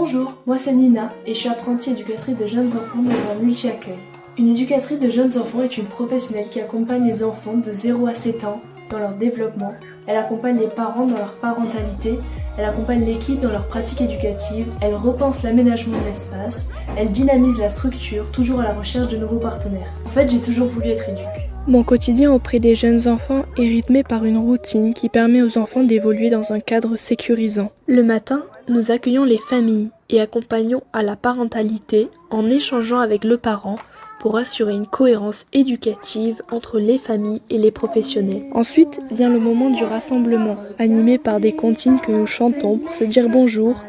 Bonjour, moi c'est Nina et je suis apprentie éducatrice de jeunes enfants dans un multi-accueil. Une éducatrice de jeunes enfants est une professionnelle qui accompagne les enfants de 0 à 7 ans dans leur développement. Elle accompagne les parents dans leur parentalité, elle accompagne l'équipe dans leur pratique éducative, elle repense l'aménagement de l'espace, elle dynamise la structure, toujours à la recherche de nouveaux partenaires. En fait, j'ai toujours voulu être éduc. Mon quotidien auprès des jeunes enfants est rythmé par une routine qui permet aux enfants d'évoluer dans un cadre sécurisant. Le matin, nous accueillons les familles et accompagnons à la parentalité en échangeant avec le parent pour assurer une cohérence éducative entre les familles et les professionnels. Ensuite vient le moment du rassemblement, animé par des comptines que nous chantons pour se dire bonjour,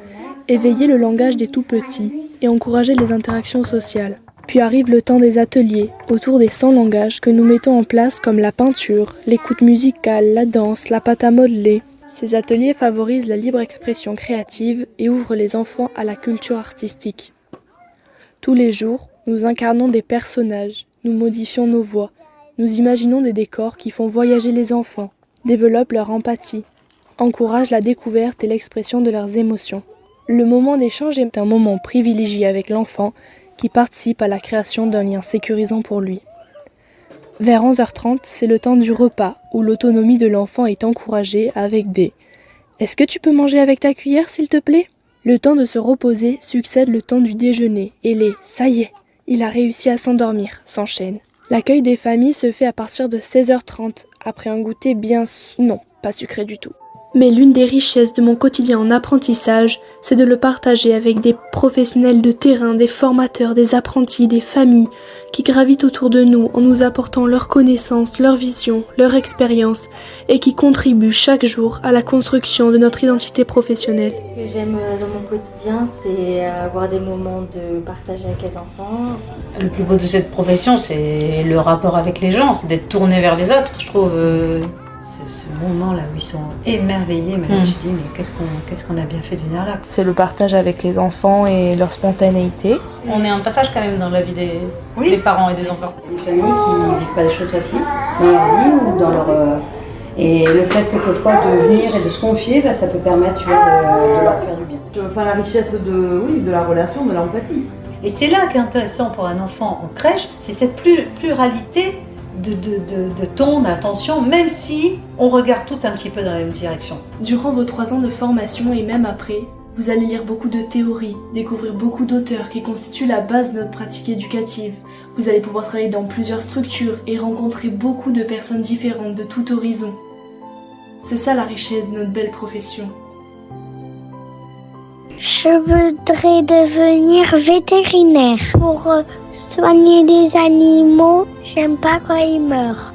éveiller le langage des tout-petits et encourager les interactions sociales. Puis arrive le temps des ateliers, autour des 100 langages que nous mettons en place comme la peinture, l'écoute musicale, la danse, la pâte à modeler. Ces ateliers favorisent la libre expression créative et ouvrent les enfants à la culture artistique. Tous les jours, nous incarnons des personnages, nous modifions nos voix, nous imaginons des décors qui font voyager les enfants, développent leur empathie, encouragent la découverte et l'expression de leurs émotions. Le moment d'échange est un moment privilégié avec l'enfant qui participe à la création d'un lien sécurisant pour lui. Vers 11h30, c'est le temps du repas où l'autonomie de l'enfant est encouragée avec des « Est-ce que tu peux manger avec ta cuillère s'il te plaît ?» Le temps de se reposer succède le temps du déjeuner et les « Ça y est, il a réussi à s'endormir » s'enchaînent. L'accueil des familles se fait à partir de 16h30, après un goûter bien... non, pas sucré du tout. Mais l'une des richesses de mon quotidien en apprentissage, c'est de le partager avec des professionnels de terrain, des formateurs, des apprentis, des familles qui gravitent autour de nous en nous apportant leurs connaissances, leur vision, leur expérience et qui contribuent chaque jour à la construction de notre identité professionnelle. Ce que j'aime dans mon quotidien, c'est avoir des moments de partage avec les enfants. Le plus beau de cette profession, c'est le rapport avec les gens, c'est d'être tourné vers les autres, je trouve. Ce moment-là où ils sont émerveillés, mais là tu te dis, mais qu'est-ce qu'on a bien fait de venir là. C'est le partage avec les enfants et leur spontanéité. On est un passage quand même dans la vie des parents et des enfants. Des familles qui ne vivent pas des choses faciles dans leur vie ou dans leur... Et le fait quelquefois de venir et de se confier, ça peut permettre de leur faire du bien. Enfin, la richesse de la relation, de l'empathie. Et c'est là qu'est intéressant pour un enfant en crèche, c'est cette pluralité de ton, d'intention, même si on regarde tout un petit peu dans la même direction. Durant vos 3 ans de formation et même après, vous allez lire beaucoup de théories, découvrir beaucoup d'auteurs qui constituent la base de notre pratique éducative. Vous allez pouvoir travailler dans plusieurs structures et rencontrer beaucoup de personnes différentes de tout horizon. C'est ça la richesse de notre belle profession. Je voudrais devenir vétérinaire pour soigner les animaux. J'aime pas quand ils meurent.